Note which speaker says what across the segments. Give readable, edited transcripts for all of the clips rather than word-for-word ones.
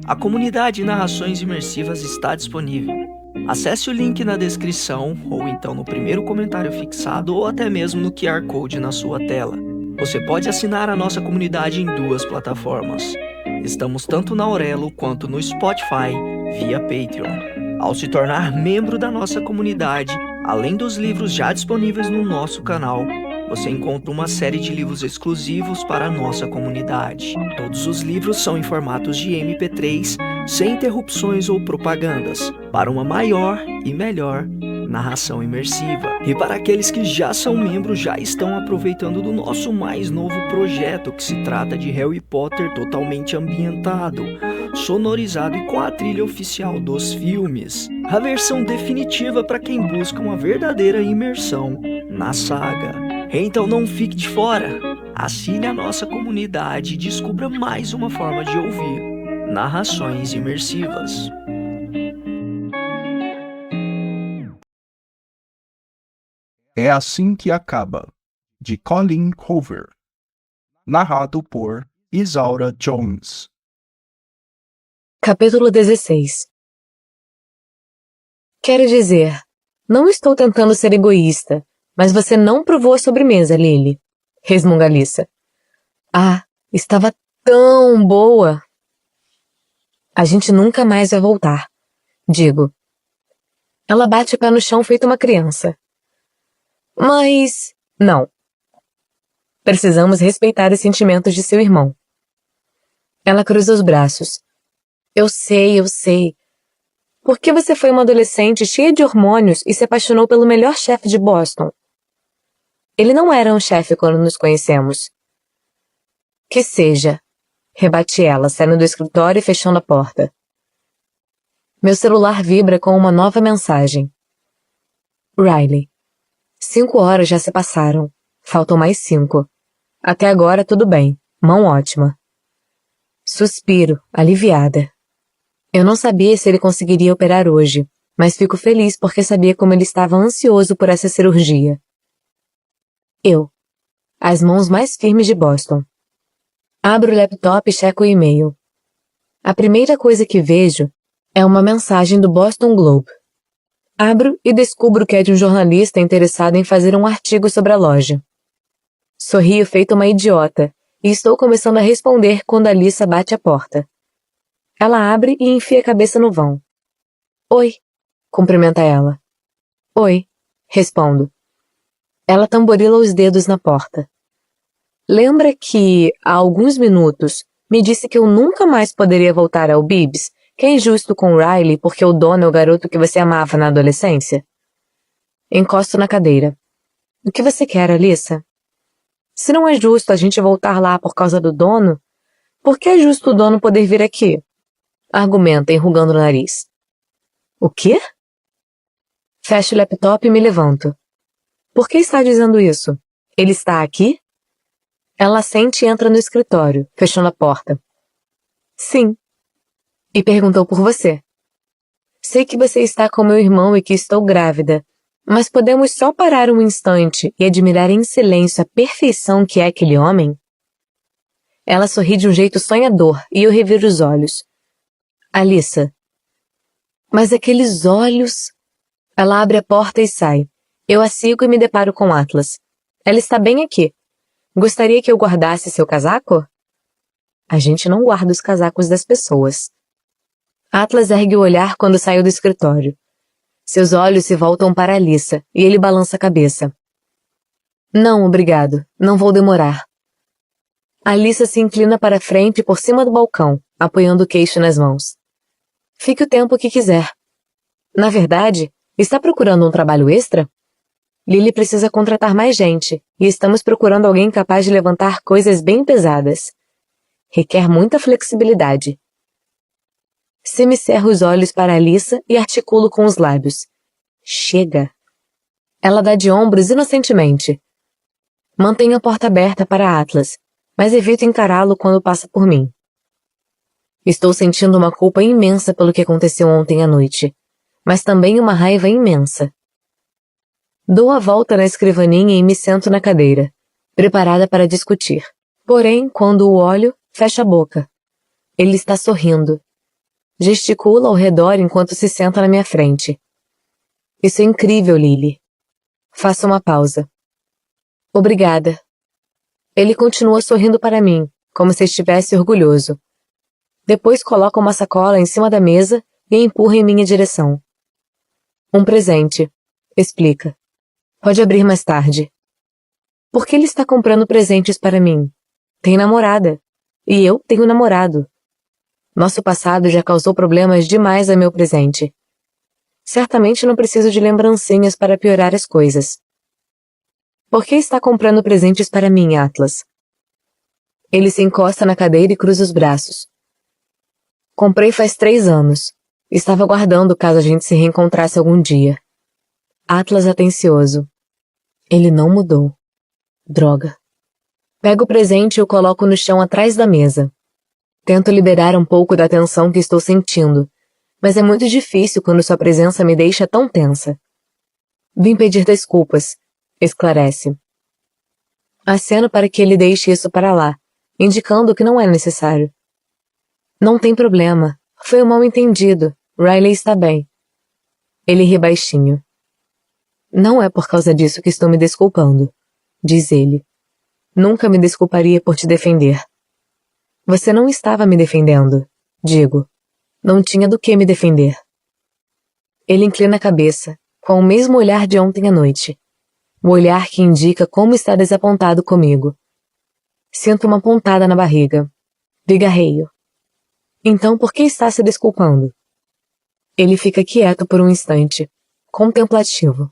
Speaker 1: A comunidade Narrações Imersivas está disponível. Acesse o link na descrição, ou então no primeiro comentário fixado, ou até mesmo no QR Code na sua tela. Você pode assinar a nossa comunidade em 2 plataformas. Estamos tanto na Aurelo quanto no Spotify, via Patreon. Ao se tornar membro da nossa comunidade, além dos livros já disponíveis no nosso canal, você encontra uma série de livros exclusivos para a nossa comunidade. Todos os livros são em formatos de MP3, sem interrupções ou propagandas, para uma maior e melhor narração imersiva. E para aqueles que já são membros, já estão aproveitando do nosso mais novo projeto, que se trata de Harry Potter totalmente ambientado, sonorizado e com a trilha oficial dos filmes. A versão definitiva para quem busca uma verdadeira imersão na saga. Então não fique de fora. Assine a nossa comunidade e descubra mais uma forma de ouvir narrações imersivas.
Speaker 2: É assim que acaba, de Colin Hoover. Narrado por Isaura Jones.
Speaker 3: Capítulo 16. Quero dizer, não estou tentando ser egoísta, mas você não provou a sobremesa, Lily, resmunga Alyssa. Ah, estava tão boa. A gente nunca mais vai voltar, digo. Ela bate o pé no chão feito uma criança. Mas, não. Precisamos respeitar os sentimentos de seu irmão. Ela cruza os braços. Eu sei. Por que você foi uma adolescente cheia de hormônios e se apaixonou pelo melhor chefe de Boston? Ele não era um chefe quando nos conhecemos. Que seja, rebate ela, saindo do escritório e fechando a porta. Meu celular vibra com uma nova mensagem. Riley. 5 horas já se passaram. Faltam mais 5. Até agora tudo bem. Mão ótima. Suspiro, aliviada. Eu não sabia se ele conseguiria operar hoje, mas fico feliz porque sabia como ele estava ansioso por essa cirurgia. As mãos mais firmes de Boston. Abro o laptop e checo o e-mail. A primeira coisa que vejo é uma mensagem do Boston Globe. Abro e descubro que é de um jornalista interessado em fazer um artigo sobre a loja. Sorrio feito uma idiota e estou começando a responder quando Alyssa bate a porta. Ela abre e enfia a cabeça no vão. Oi, cumprimenta ela. Oi, respondo. Ela tamborila os dedos na porta. Lembra que, há alguns minutos, me disse que eu nunca mais poderia voltar ao Bibbs, que é injusto com Riley porque o dono é o garoto que você amava na adolescência? Encosto na cadeira. O que você quer, Alyssa? Se não é justo a gente voltar lá por causa do dono, por que é justo o dono poder vir aqui? Argumenta, enrugando o nariz. O quê? Fecho o laptop e me levanto. Por que está dizendo isso? Ele está aqui? Ela sente e entra no escritório, fechando a porta. Sim. E perguntou por você. Sei que você está com meu irmão e que estou grávida, mas podemos só parar um instante e admirar em silêncio a perfeição que é aquele homem? Ela sorri de um jeito sonhador e eu reviro os olhos. Alyssa. Mas aqueles olhos... Ela abre a porta e sai. Eu a sigo e me deparo com Atlas. Ela está bem aqui. Gostaria que eu guardasse seu casaco? A gente não guarda os casacos das pessoas. Atlas ergue o olhar quando saiu do escritório. Seus olhos se voltam para Alyssa e ele balança a cabeça. Não, obrigado. Não vou demorar. Alyssa se inclina para frente por cima do balcão, apoiando o queixo nas mãos. Fique o tempo que quiser. Na verdade, está procurando um trabalho extra? Lily precisa contratar mais gente, e estamos procurando alguém capaz de levantar coisas bem pesadas. Requer muita flexibilidade. Semicerro os olhos para Alyssa e articulo com os lábios. Chega. Ela dá de ombros inocentemente. Mantenho a porta aberta para Atlas, mas evito encará-lo quando passa por mim. Estou sentindo uma culpa imensa pelo que aconteceu ontem à noite, mas também uma raiva imensa. Dou a volta na escrivaninha e me sento na cadeira, preparada para discutir. Porém, quando o olho, fecha a boca. Ele está sorrindo. Gesticula ao redor enquanto se senta na minha frente. Isso é incrível, Lily. Faça uma pausa. Obrigada. Ele continua sorrindo para mim, como se estivesse orgulhoso. Depois coloca uma sacola em cima da mesa e empurra em minha direção. Um presente, explica. Pode abrir mais tarde. Por que ele está comprando presentes para mim? Tem namorada. E eu tenho namorado. Nosso passado já causou problemas demais a meu presente. Certamente não preciso de lembrancinhas para piorar as coisas. Por que está comprando presentes para mim, Atlas? Ele se encosta na cadeira e cruza os braços. Comprei faz 3 anos. Estava guardando caso a gente se reencontrasse algum dia. Atlas atencioso. Ele não mudou. Droga. Pego o presente e o coloco no chão atrás da mesa. Tento liberar um pouco da tensão que estou sentindo, mas é muito difícil quando sua presença me deixa tão tensa. Vim pedir desculpas, esclarece. Aceno para que ele deixe isso para lá, indicando que não é necessário. Não tem problema. Foi um mal-entendido. Riley está bem. Ele ri baixinho. Não é por causa disso que estou me desculpando, diz ele. Nunca me desculparia por te defender. Você não estava me defendendo, digo. Não tinha do que me defender. Ele inclina a cabeça, com o mesmo olhar de ontem à noite. O olhar que indica como está desapontado comigo. Sinto uma pontada na barriga. Pigarreio. Então por que está se desculpando? Ele fica quieto por um instante, contemplativo.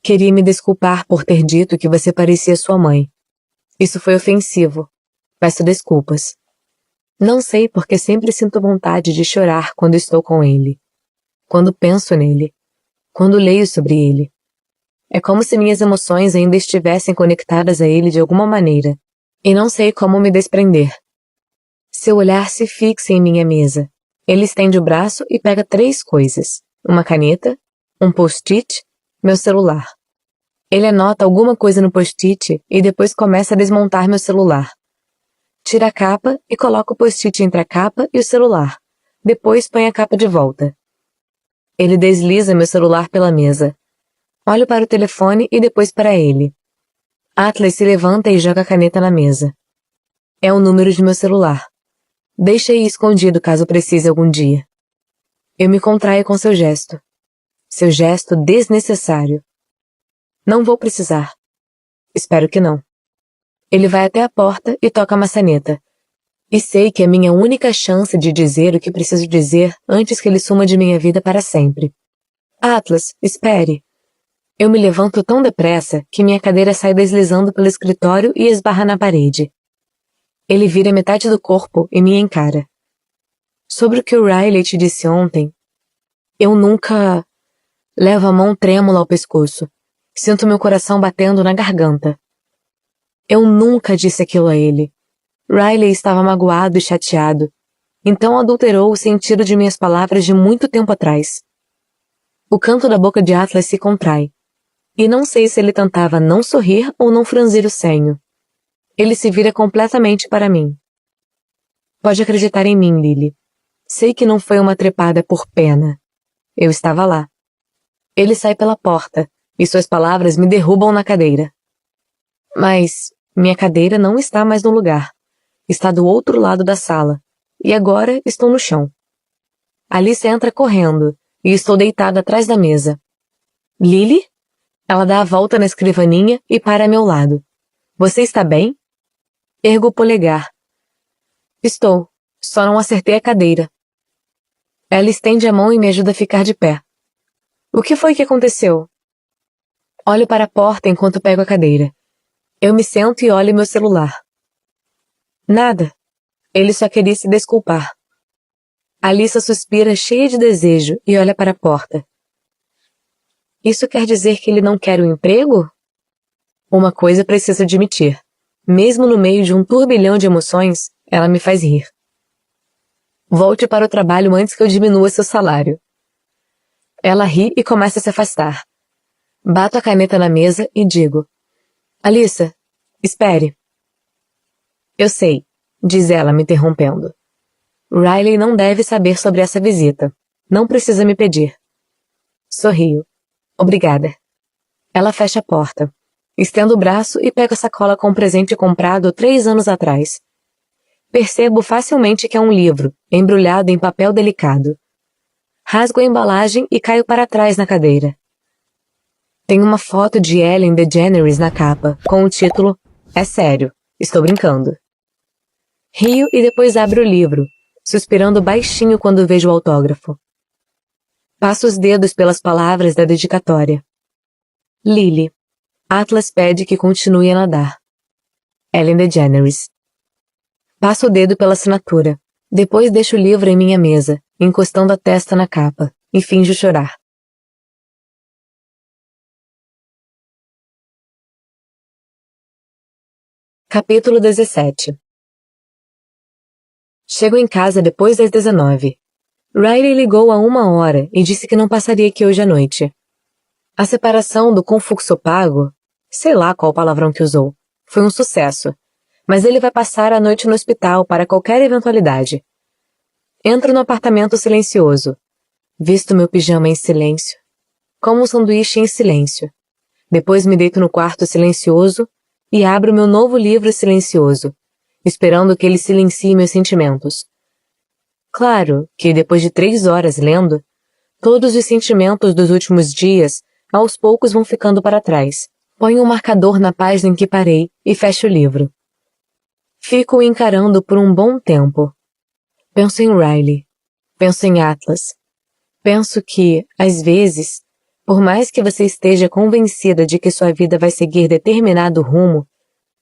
Speaker 3: Queria me desculpar por ter dito que você parecia sua mãe. Isso foi ofensivo. Peço desculpas. Não sei porque sempre sinto vontade de chorar quando estou com ele. Quando penso nele. Quando leio sobre ele. É como se minhas emoções ainda estivessem conectadas a ele de alguma maneira. E não sei como me desprender. Seu olhar se fixa em minha mesa. Ele estende o braço e pega 3 coisas. Uma caneta, um post-it, meu celular. Ele anota alguma coisa no post-it e depois começa a desmontar meu celular. Tira a capa e coloca o post-it entre a capa e o celular. Depois põe a capa de volta. Ele desliza meu celular pela mesa. Olho para o telefone e depois para ele. Atlas se levanta e joga a caneta na mesa. É o número de meu celular. Deixa aí escondido caso precise algum dia. Eu me contraio com seu gesto. Seu gesto desnecessário. Não vou precisar. Espero que não. Ele vai até a porta e toca a maçaneta. E sei que é minha única chance de dizer o que preciso dizer antes que ele suma de minha vida para sempre. Atlas, espere. Eu me levanto tão depressa que minha cadeira sai deslizando pelo escritório e esbarra na parede. Ele vira metade do corpo e me encara. Sobre o que o Riley te disse ontem, eu nunca... Levo a mão trêmula ao pescoço. Sinto meu coração batendo na garganta. Eu nunca disse aquilo a ele. Riley estava magoado e chateado. Então adulterou o sentido de minhas palavras de muito tempo atrás. O canto da boca de Atlas se contrai. E não sei se ele tentava não sorrir ou não franzir o senho. Ele se vira completamente para mim. Pode acreditar em mim, Lily. Sei que não foi uma trepada por pena. Eu estava lá. Ele sai pela porta, e suas palavras me derrubam na cadeira. Mas minha cadeira não está mais no lugar. Está do outro lado da sala, e agora estou no chão. Alice entra correndo, e estou deitada atrás da mesa. Lily? Ela dá a volta na escrivaninha e para a meu lado. Você está bem? Ergo o polegar. Estou, só não acertei a cadeira. Ela estende a mão e me ajuda a ficar de pé. O que foi que aconteceu? Olho para a porta enquanto pego a cadeira. Eu me sento e olho meu celular. Nada. Ele só queria se desculpar. Alissa suspira cheia de desejo e olha para a porta. Isso quer dizer que ele não quer o emprego? Uma coisa preciso admitir. Mesmo no meio de um turbilhão de emoções, ela me faz rir. Volte para o trabalho antes que eu diminua seu salário. Ela ri e começa a se afastar. Bato a caneta na mesa e digo: Alissa, espere. Eu sei, diz ela, me interrompendo. Riley não deve saber sobre essa visita. Não precisa me pedir. Sorrio. Obrigada. Ela fecha a porta. Estendo o braço e pego a sacola com um presente comprado 3 anos atrás. Percebo facilmente que é um livro, embrulhado em papel delicado. Rasgo a embalagem e caio para trás na cadeira. Tem uma foto de Ellen DeGeneres na capa, com o título É sério, estou brincando. Rio e depois abro o livro, suspirando baixinho quando vejo o autógrafo. Passo os dedos pelas palavras da dedicatória. Lily. Atlas pede que continue a nadar. Ellen DeGeneres. Passo o dedo pela assinatura. Depois deixo o livro em minha mesa, encostando a testa na capa, e finjo chorar. Capítulo 17. Chego em casa depois das 19. Riley ligou há 1 hora e disse que não passaria aqui hoje à noite. A separação do confluxopago, sei lá qual palavrão que usou, foi um sucesso, mas ele vai passar a noite no hospital para qualquer eventualidade. Entro no apartamento silencioso. Visto meu pijama em silêncio. Como um sanduíche em silêncio. Depois me deito no quarto silencioso e abro meu novo livro silencioso, esperando que ele silencie meus sentimentos. Claro que, depois de 3 horas lendo, todos os sentimentos dos últimos dias, aos poucos vão ficando para trás. Ponho um marcador na página em que parei e fecho o livro. Fico o encarando por um bom tempo. Penso em Riley. Penso em Atlas. Penso que, às vezes, por mais que você esteja convencida de que sua vida vai seguir determinado rumo,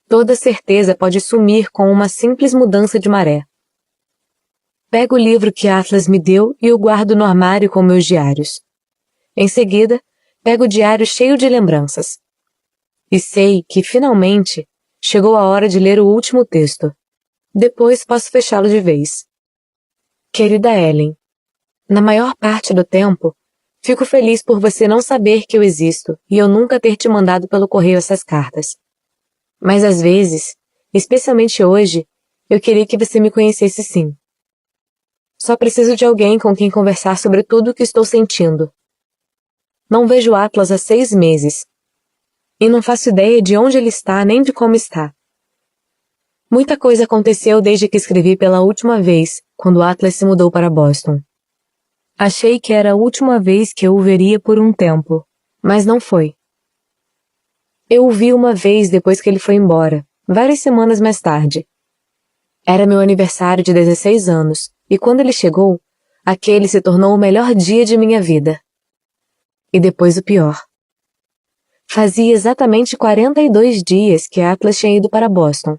Speaker 3: toda certeza pode sumir com uma simples mudança de maré. Pego o livro que Atlas me deu e o guardo no armário com meus diários. Em seguida, pego o diário cheio de lembranças. E sei que, finalmente, chegou a hora de ler o último texto. Depois posso fechá-lo de vez. Querida Ellen, na maior parte do tempo, fico feliz por você não saber que eu existo e eu nunca ter te mandado pelo correio essas cartas. Mas às vezes, especialmente hoje, eu queria que você me conhecesse sim. Só preciso de alguém com quem conversar sobre tudo o que estou sentindo. Não vejo Atlas há 6 meses. E não faço ideia de onde ele está nem de como está. Muita coisa aconteceu desde que escrevi pela última vez, quando Atlas se mudou para Boston. Achei que era a última vez que eu o veria por um tempo, mas não foi. Eu o vi uma vez depois que ele foi embora, várias semanas mais tarde. Era meu aniversário de 16 anos, e quando ele chegou, aquele se tornou o melhor dia de minha vida. E depois o pior. Fazia exatamente 42 dias que Atlas tinha ido para Boston.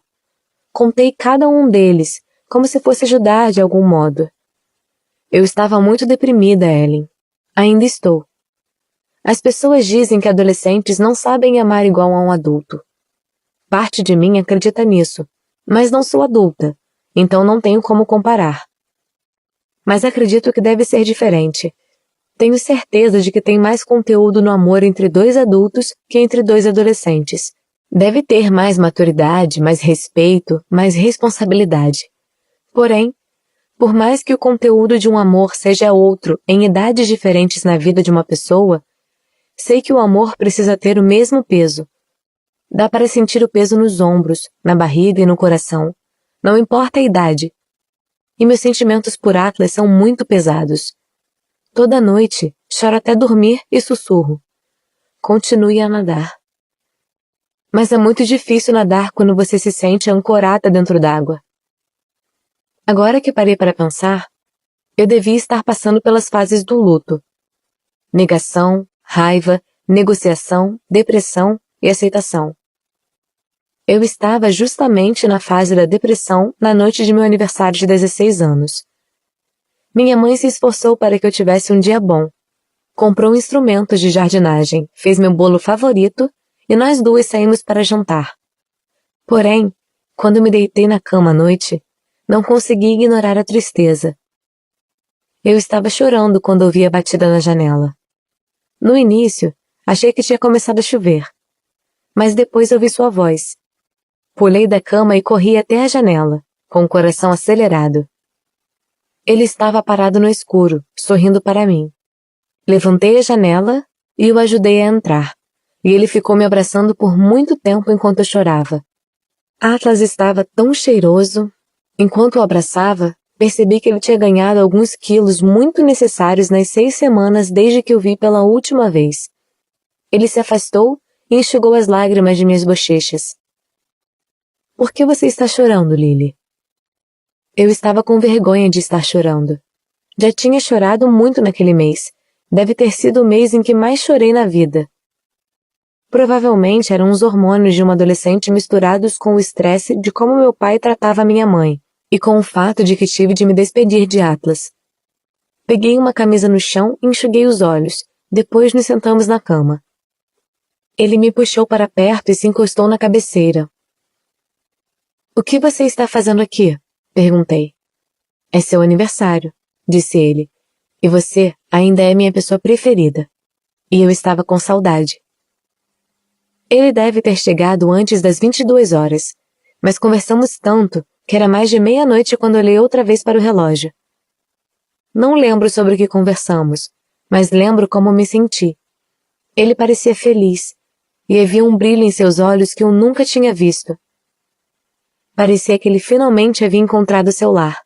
Speaker 3: Contei cada um deles, como se fosse ajudar de algum modo. Eu estava muito deprimida, Ellen. Ainda estou. As pessoas dizem que adolescentes não sabem amar igual a um adulto. Parte de mim acredita nisso, mas não sou adulta, então não tenho como comparar. Mas acredito que deve ser diferente. Tenho certeza de que tem mais conteúdo no amor entre 2 adultos que entre 2 adolescentes. Deve ter mais maturidade, mais respeito, mais responsabilidade. Porém, por mais que o conteúdo de um amor seja outro em idades diferentes na vida de uma pessoa, sei que o amor precisa ter o mesmo peso. Dá para sentir o peso nos ombros, na barriga e no coração. Não importa a idade. E meus sentimentos por Atlas são muito pesados. Toda noite, choro até dormir e sussurro. Continue a nadar. Mas é muito difícil nadar quando você se sente ancorada dentro d'água. Agora que parei para pensar, eu devia estar passando pelas fases do luto. Negação, raiva, negociação, depressão e aceitação. Eu estava justamente na fase da depressão na noite de meu aniversário de 16 anos. Minha mãe se esforçou para que eu tivesse um dia bom. Comprou instrumentos de jardinagem, fez meu bolo favorito e nós 2 saímos para jantar. Porém, quando me deitei na cama à noite, não consegui ignorar a tristeza. Eu estava chorando quando ouvi a batida na janela. No início, achei que tinha começado a chover. Mas depois ouvi sua voz. Pulei da cama e corri até a janela, com o coração acelerado. Ele estava parado no escuro, sorrindo para mim. Levantei a janela e o ajudei a entrar, e ele ficou me abraçando por muito tempo enquanto eu chorava. Atlas estava tão cheiroso. Enquanto o abraçava, percebi que ele tinha ganhado alguns quilos muito necessários nas 6 semanas desde que o vi pela última vez. Ele se afastou e enxugou as lágrimas de minhas bochechas. Por que você está chorando, Lily? Eu estava com vergonha de estar chorando. Já tinha chorado muito naquele mês. Deve ter sido o mês em que mais chorei na vida. Provavelmente eram os hormônios de uma adolescente misturados com o estresse de como meu pai tratava minha mãe, e com o fato de que tive de me despedir de Atlas. Peguei uma camisa no chão e enxuguei os olhos. Depois nos sentamos na cama. Ele me puxou para perto e se encostou na cabeceira. O que você está fazendo aqui? Perguntei. É seu aniversário, disse ele. E você ainda é minha pessoa preferida. E eu estava com saudade. Ele deve ter chegado antes das 22 horas, mas conversamos tanto que era mais de meia-noite quando olhei outra vez para o relógio. Não lembro sobre o que conversamos, mas lembro como me senti. Ele parecia feliz, e havia um brilho em seus olhos que eu nunca tinha visto. Parecia que ele finalmente havia encontrado seu lar.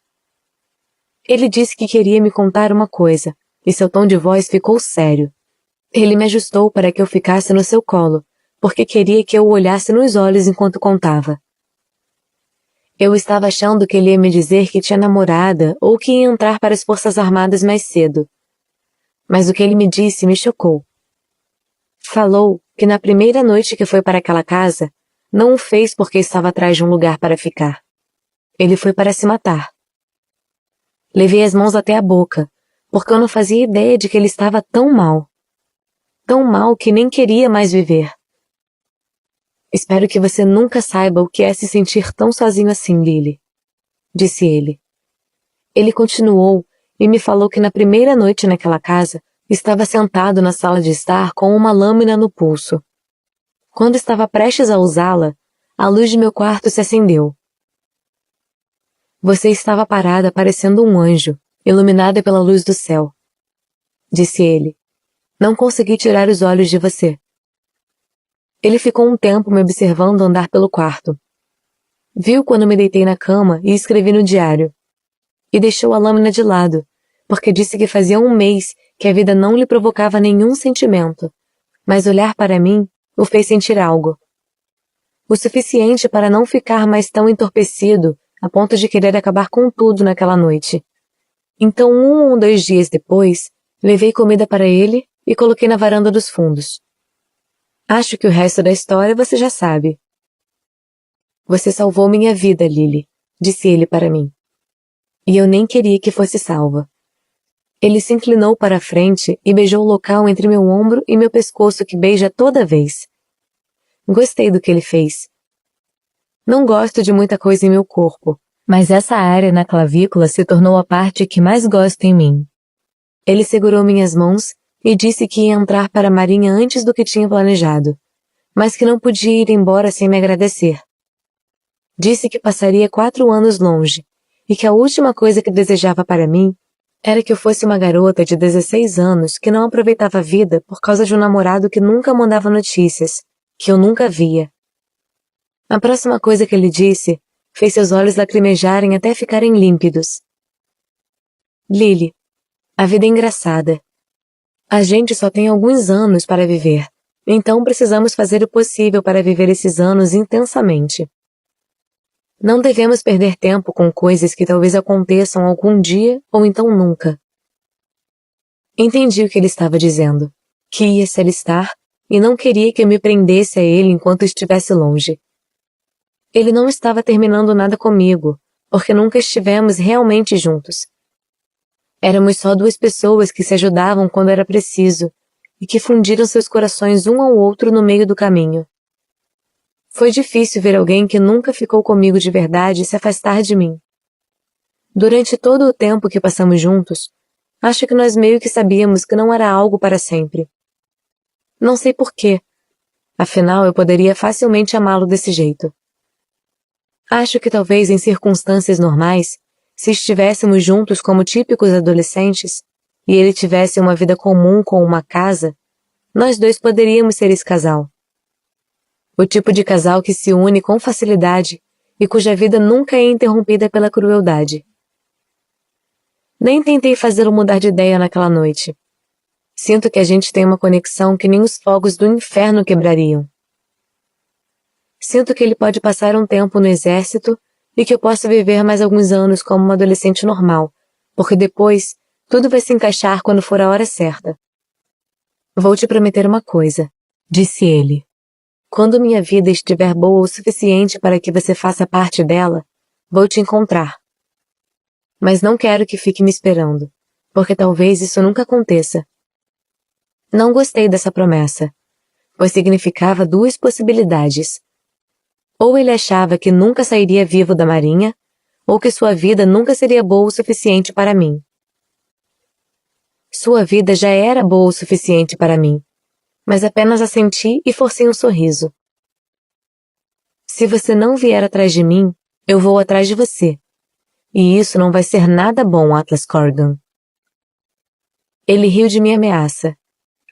Speaker 3: Ele disse que queria me contar uma coisa, e seu tom de voz ficou sério. Ele me ajustou para que eu ficasse no seu colo, porque queria que eu o olhasse nos olhos enquanto contava. Eu estava achando que ele ia me dizer que tinha namorada ou que ia entrar para as Forças Armadas mais cedo. Mas o que ele me disse me chocou. Falou que na primeira noite que foi para aquela casa, não o fez porque estava atrás de um lugar para ficar. Ele foi para se matar. Levei as mãos até a boca, porque eu não fazia ideia de que ele estava tão mal. Tão mal que nem queria mais viver. Espero que você nunca saiba o que é se sentir tão sozinho assim, Lily, disse ele. Ele continuou e me falou que na primeira noite naquela casa, estava sentado na sala de estar com uma lâmina no pulso. Quando estava prestes a usá-la, a luz de meu quarto se acendeu. Você estava parada parecendo um anjo, iluminada pela luz do céu, disse ele. Não consegui tirar os olhos de você. Ele ficou um tempo me observando andar pelo quarto. Viu quando me deitei na cama e escrevi no diário. E deixou a lâmina de lado, porque disse que fazia um mês que a vida não lhe provocava nenhum sentimento, mas olhar para mim o fez sentir algo. O suficiente para não ficar mais tão entorpecido a ponto de querer acabar com tudo naquela noite. Então, 1 ou 2 dias depois, levei comida para ele e coloquei na varanda dos fundos. Acho que o resto da história você já sabe. Você salvou minha vida, Lily, disse ele para mim. E eu nem queria que fosse salva. Ele se inclinou para a frente e beijou o local entre meu ombro e meu pescoço que beija toda vez. Gostei do que ele fez. Não gosto de muita coisa em meu corpo, mas essa área na clavícula se tornou a parte que mais gosto em mim. Ele segurou minhas mãos e disse que ia entrar para a Marinha antes do que tinha planejado, mas que não podia ir embora sem me agradecer. Disse que passaria 4 anos longe, e que a última coisa que desejava para mim era que eu fosse uma garota de 16 anos que não aproveitava a vida por causa de um namorado que nunca mandava notícias, que eu nunca via. A próxima coisa que ele disse fez seus olhos lacrimejarem até ficarem límpidos. Lily, a vida é engraçada. A gente só tem alguns anos para viver, então precisamos fazer o possível para viver esses anos intensamente. Não devemos perder tempo com coisas que talvez aconteçam algum dia ou então nunca. Entendi o que ele estava dizendo, que ia se alistar e não queria que eu me prendesse a ele enquanto estivesse longe. Ele não estava terminando nada comigo, porque nunca estivemos realmente juntos. Éramos só 2 pessoas que se ajudavam quando era preciso e que fundiram seus corações um ao outro no meio do caminho. Foi difícil ver alguém que nunca ficou comigo de verdade se afastar de mim. Durante todo o tempo que passamos juntos, acho que nós meio que sabíamos que não era algo para sempre. Não sei porquê. Afinal, eu poderia facilmente amá-lo desse jeito. Acho que talvez em circunstâncias normais, se estivéssemos juntos como típicos adolescentes, e ele tivesse uma vida comum com uma casa, nós dois poderíamos ser esse casal. O tipo de casal que se une com facilidade e cuja vida nunca é interrompida pela crueldade. Nem tentei fazê-lo mudar de ideia naquela noite. Sinto que a gente tem uma conexão que nem os fogos do inferno quebrariam. Sinto que ele pode passar um tempo no exército e que eu posso viver mais alguns anos como uma adolescente normal, porque depois tudo vai se encaixar quando for a hora certa. Vou te prometer uma coisa, disse ele. Quando minha vida estiver boa o suficiente para que você faça parte dela, vou te encontrar. Mas não quero que fique me esperando, porque talvez isso nunca aconteça. Não gostei dessa promessa, pois significava duas possibilidades. Ou ele achava que nunca sairia vivo da marinha, ou que sua vida nunca seria boa o suficiente para mim. Sua vida já era boa o suficiente para mim, mas apenas assenti e forcei um sorriso. Se você não vier atrás de mim, eu vou atrás de você. E isso não vai ser nada bom, Atlas Corgan. Ele riu de minha ameaça.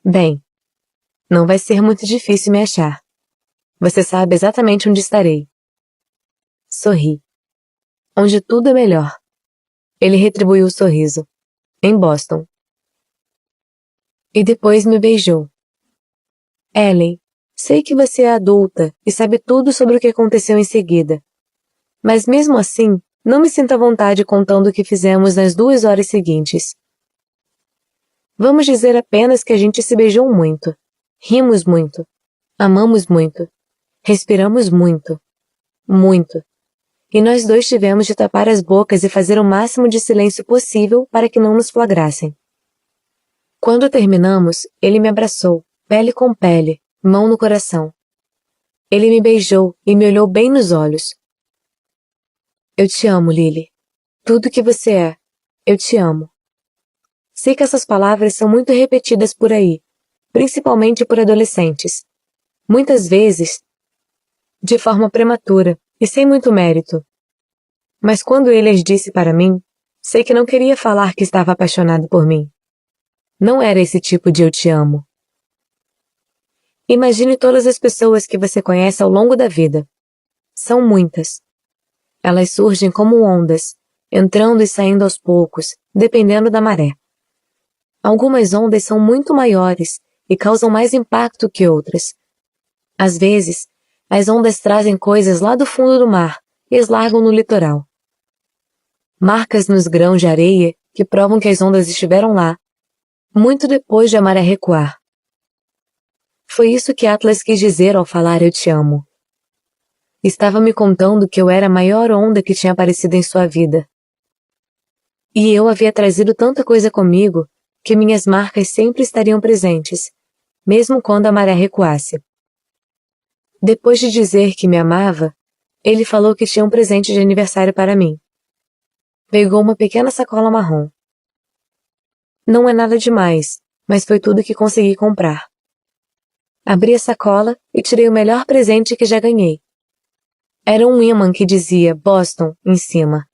Speaker 3: Bem, não vai ser muito difícil me achar. Você sabe exatamente onde estarei. Sorri. Onde tudo é melhor. Ele retribuiu o sorriso. Em Boston. E depois me beijou. Ellen, sei que você é adulta e sabe tudo sobre o que aconteceu em seguida. Mas mesmo assim, não me sinto à vontade contando o que fizemos nas 2 horas seguintes. Vamos dizer apenas que a gente se beijou muito. Rimos muito. Amamos muito. Respiramos muito. Muito. E nós dois tivemos de tapar as bocas e fazer o máximo de silêncio possível para que não nos flagrassem. Quando terminamos, ele me abraçou, pele com pele, mão no coração. Ele me beijou e me olhou bem nos olhos. Eu te amo, Lily. Tudo que você é, eu te amo. Sei que essas palavras são muito repetidas por aí, principalmente por adolescentes. Muitas vezes, de forma prematura e sem muito mérito. Mas quando ele as disse para mim, sei que não queria falar que estava apaixonado por mim. Não era esse tipo de eu te amo. Imagine todas as pessoas que você conhece ao longo da vida. São muitas. Elas surgem como ondas, entrando e saindo aos poucos, dependendo da maré. Algumas ondas são muito maiores e causam mais impacto que outras. Às vezes, as ondas trazem coisas lá do fundo do mar e as largam no litoral. Marcas nos grãos de areia que provam que as ondas estiveram lá, muito depois de a maré recuar. Foi isso que Atlas quis dizer ao falar eu te amo. Estava me contando que eu era a maior onda que tinha aparecido em sua vida. E eu havia trazido tanta coisa comigo que minhas marcas sempre estariam presentes, mesmo quando a maré recuasse. Depois de dizer que me amava, ele falou que tinha um presente de aniversário para mim. Pegou uma pequena sacola marrom. Não é nada demais, mas foi tudo que consegui comprar. Abri a sacola e tirei o melhor presente que já ganhei. Era um ímã que dizia Boston em cima.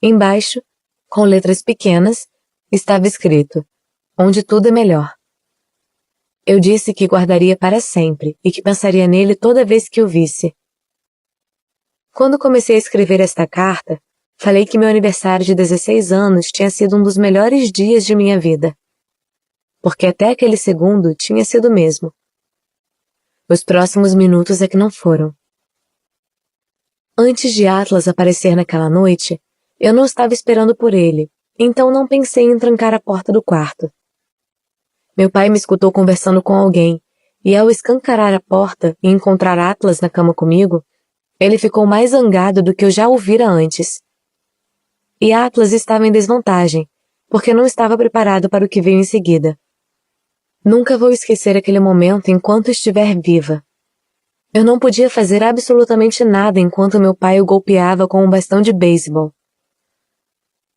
Speaker 3: Embaixo, com letras pequenas, estava escrito onde tudo é melhor. Eu disse que guardaria para sempre e que pensaria nele toda vez que o visse. Quando comecei a escrever esta carta, falei que meu aniversário de 16 anos tinha sido um dos melhores dias de minha vida. Porque até aquele segundo tinha sido mesmo. Os próximos minutos é que não foram. Antes de Atlas aparecer naquela noite, eu não estava esperando por ele, então não pensei em trancar a porta do quarto. Meu pai me escutou conversando com alguém, e ao escancarar a porta e encontrar Atlas na cama comigo, ele ficou mais zangado do que eu já ouvira antes. E Atlas estava em desvantagem, porque não estava preparado para o que veio em seguida. Nunca vou esquecer aquele momento enquanto estiver viva. Eu não podia fazer absolutamente nada enquanto meu pai o golpeava com um bastão de beisebol.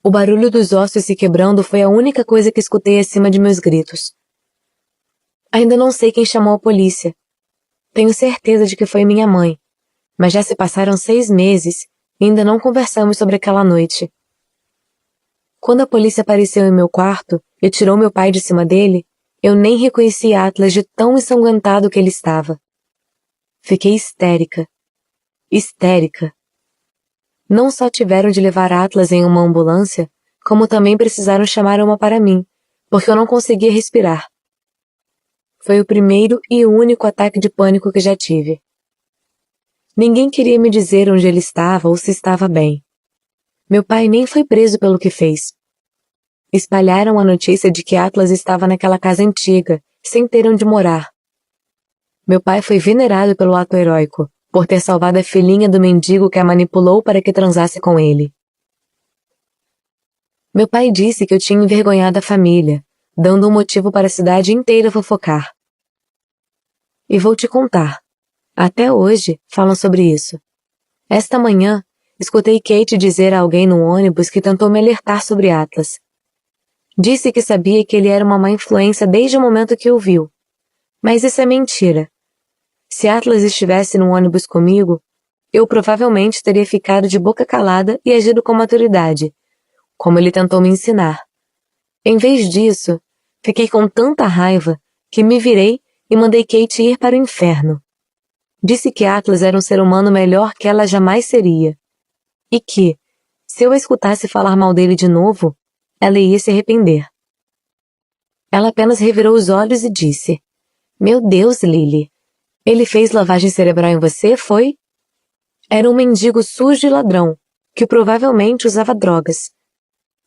Speaker 3: O barulho dos ossos se quebrando foi a única coisa que escutei acima de meus gritos. Ainda não sei quem chamou a polícia. Tenho certeza de que foi minha mãe, mas já se passaram 6 meses e ainda não conversamos sobre aquela noite. Quando a polícia apareceu em meu quarto e tirou meu pai de cima dele, eu nem reconheci Atlas de tão ensanguentado que ele estava. Fiquei histérica. Histérica. Não só tiveram de levar Atlas em uma ambulância, como também precisaram chamar uma para mim, porque eu não conseguia respirar. Foi o primeiro e único ataque de pânico que já tive. Ninguém queria me dizer onde ele estava ou se estava bem. Meu pai nem foi preso pelo que fez. Espalharam a notícia de que Atlas estava naquela casa antiga, sem ter onde morar. Meu pai foi venerado pelo ato heróico, por ter salvado a filhinha do mendigo que a manipulou para que transasse com ele. Meu pai disse que eu tinha envergonhado a família, dando um motivo para a cidade inteira fofocar. E vou te contar. Até hoje falam sobre isso. Esta manhã, escutei Kate dizer a alguém no ônibus que tentou me alertar sobre Atlas. Disse que sabia que ele era uma má influência desde o momento que o viu. Mas isso é mentira. Se Atlas estivesse no ônibus comigo, eu provavelmente teria ficado de boca calada e agido com maturidade, como ele tentou me ensinar. Em vez disso, fiquei com tanta raiva que me virei e mandei Kate ir para o inferno. Disse que Atlas era um ser humano melhor que ela jamais seria. E que, se eu a escutasse falar mal dele de novo, ela ia se arrepender. Ela apenas revirou os olhos e disse: "Meu Deus, Lily, ele fez lavagem cerebral em você, foi? Era um mendigo sujo e ladrão, que provavelmente usava drogas.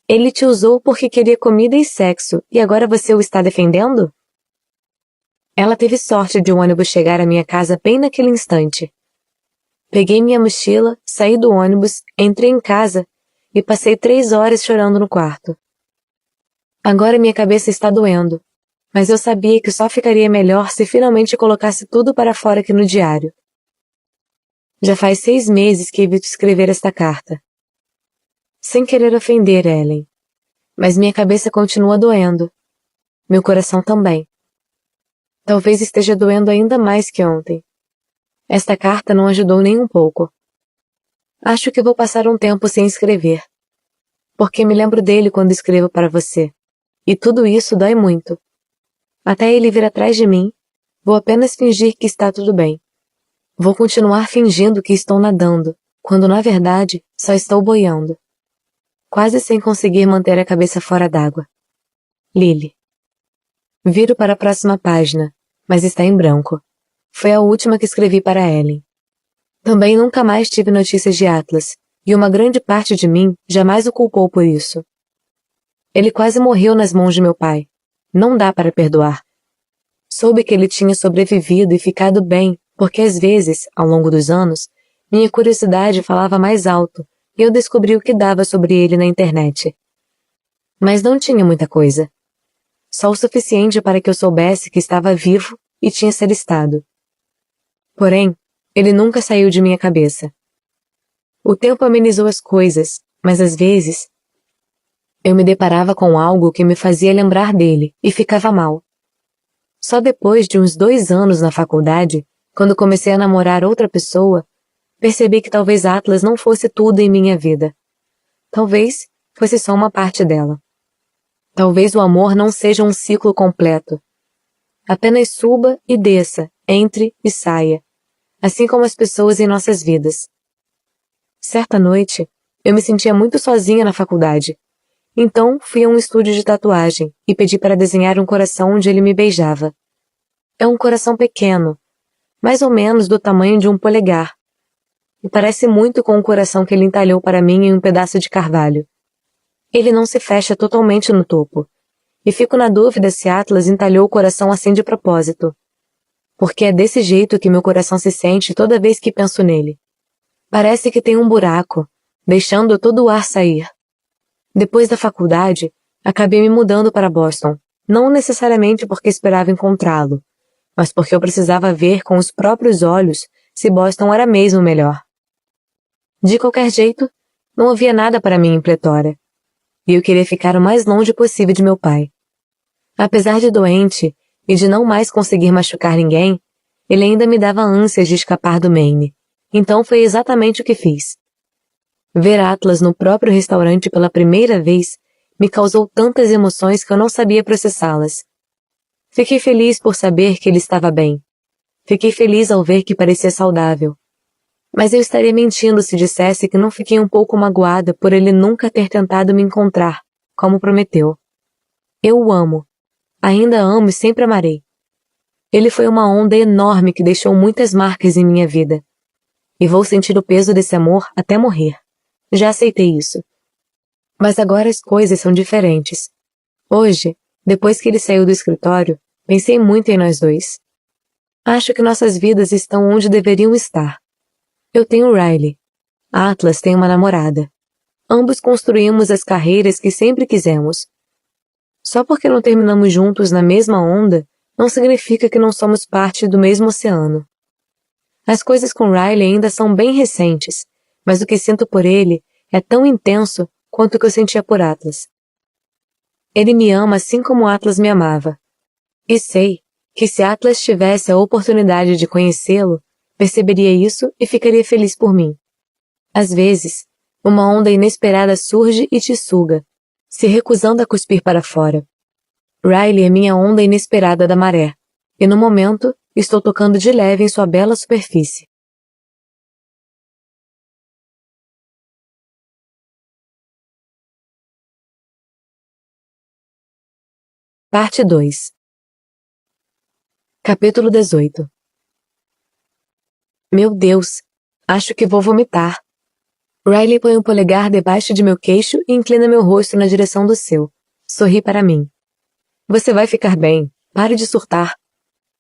Speaker 3: Ele te usou porque queria comida e sexo, e agora você o está defendendo?" Ela teve sorte de um ônibus chegar à minha casa bem naquele instante. Peguei minha mochila, saí do ônibus, entrei em casa e passei 3 horas chorando no quarto. Agora minha cabeça está doendo, mas eu sabia que só ficaria melhor se finalmente colocasse tudo para fora aqui no diário. Já faz 6 meses que evito escrever esta carta. Sem querer ofender Ellen, mas minha cabeça continua doendo. Meu coração também. Talvez esteja doendo ainda mais que ontem. Esta carta não ajudou nem um pouco. Acho que vou passar um tempo sem escrever, porque me lembro dele quando escrevo para você, e tudo isso dói muito. Até ele vir atrás de mim, vou apenas fingir que está tudo bem. Vou continuar fingindo que estou nadando, quando na verdade só estou boiando. Quase sem conseguir manter a cabeça fora d'água. Lily. Viro para a próxima página, mas está em branco. Foi a última que escrevi para Ellen. Também nunca mais tive notícias de Atlas, e uma grande parte de mim jamais o culpou por isso. Ele quase morreu nas mãos de meu pai. Não dá para perdoar. Soube que ele tinha sobrevivido e ficado bem, porque às vezes, ao longo dos anos, minha curiosidade falava mais alto, e eu descobri o que dava sobre ele na internet. Mas não tinha muita coisa. Só o suficiente para que eu soubesse que estava vivo e tinha se alistado. Porém, ele nunca saiu de minha cabeça. O tempo amenizou as coisas, mas às vezes eu me deparava com algo que me fazia lembrar dele e ficava mal. Só depois de uns 2 anos na faculdade, quando comecei a namorar outra pessoa, percebi que talvez Atlas não fosse tudo em minha vida. Talvez fosse só uma parte dela. Talvez o amor não seja um ciclo completo. Apenas suba e desça, entre e saia, assim como as pessoas em nossas vidas. Certa noite, eu me sentia muito sozinha na faculdade. Então, fui a um estúdio de tatuagem e pedi para desenhar um coração onde ele me beijava. É um coração pequeno, mais ou menos do tamanho de um polegar, e parece muito com o coração que ele entalhou para mim em um pedaço de carvalho. Ele não se fecha totalmente no topo, e fico na dúvida se Atlas entalhou o coração assim de propósito, porque é desse jeito que meu coração se sente toda vez que penso nele. Parece que tem um buraco, deixando todo o ar sair. Depois da faculdade, acabei me mudando para Boston, não necessariamente porque esperava encontrá-lo, mas porque eu precisava ver com os próprios olhos se Boston era mesmo melhor. De qualquer jeito, não havia nada para mim em Pletória, e eu queria ficar o mais longe possível de meu pai. Apesar de doente e de não mais conseguir machucar ninguém, ele ainda me dava ânsias de escapar do Maine, então foi exatamente o que fiz. Ver Atlas no próprio restaurante pela primeira vez me causou tantas emoções que eu não sabia processá-las. Fiquei feliz por saber que ele estava bem. Fiquei feliz ao ver que parecia saudável. Mas eu estaria mentindo se dissesse que não fiquei um pouco magoada por ele nunca ter tentado me encontrar, como prometeu. Eu o amo. Ainda amo e sempre amarei. Ele foi uma onda enorme que deixou muitas marcas em minha vida. E vou sentir o peso desse amor até morrer. Já aceitei isso. Mas agora as coisas são diferentes. Hoje, depois que ele saiu do escritório, pensei muito em nós dois. Acho que nossas vidas estão onde deveriam estar. Eu tenho Riley. Atlas tem uma namorada. Ambos construímos as carreiras que sempre quisemos. Só porque não terminamos juntos na mesma onda, não significa que não somos parte do mesmo oceano. As coisas com Riley ainda são bem recentes, mas o que sinto por ele é tão intenso quanto o que eu sentia por Atlas. Ele me ama assim como Atlas me amava. E sei que se Atlas tivesse a oportunidade de conhecê-lo, perceberia isso e ficaria feliz por mim. Às vezes, uma onda inesperada surge e te suga, se recusando a cuspir para fora. Riley é minha onda inesperada da maré, e no momento estou tocando de leve em sua bela superfície. Parte 2. Capítulo 18. Meu Deus, acho que vou vomitar. Riley põe o polegar debaixo de meu queixo e inclina meu rosto na direção do seu. Sorri para mim. Você vai ficar bem. Pare de surtar.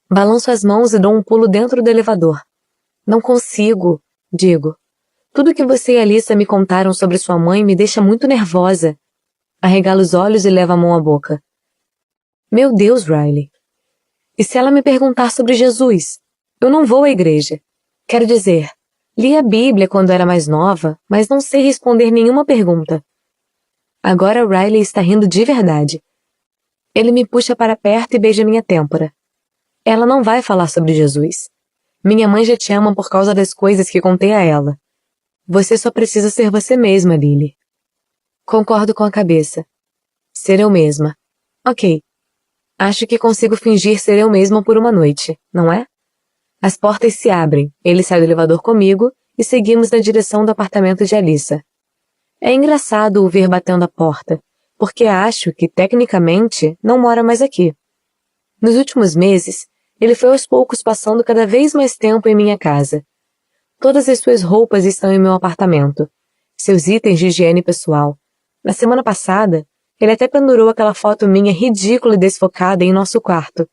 Speaker 3: Balanço as mãos e dou um pulo dentro do elevador. Não consigo, digo. Tudo que você e Alyssa me contaram sobre sua mãe me deixa muito nervosa. Arregalo os olhos e levo a mão à boca. Meu Deus, Riley. E se ela me perguntar sobre Jesus? Eu não vou à igreja. Quero dizer, li a Bíblia quando era mais nova, mas não sei responder nenhuma pergunta. Agora Riley está rindo de verdade. Ele me puxa para perto e beija minha têmpora. Ela não vai falar sobre Jesus. Minha mãe já te ama por causa das coisas que contei a ela. Você só precisa ser você mesma, Lily. Concordo com a cabeça. Ser eu mesma. Ok. Acho que consigo fingir ser eu mesma por uma noite, não é? As portas se abrem, ele sai do elevador comigo e seguimos na direção do apartamento de Alyssa. É engraçado o ver batendo a porta, porque acho que, tecnicamente, não mora mais aqui. Nos últimos meses, ele foi aos poucos passando cada vez mais tempo em minha casa. Todas as suas roupas estão em meu apartamento, seus itens de higiene pessoal. Na semana passada, ele até pendurou aquela foto minha ridícula e desfocada em nosso quarto,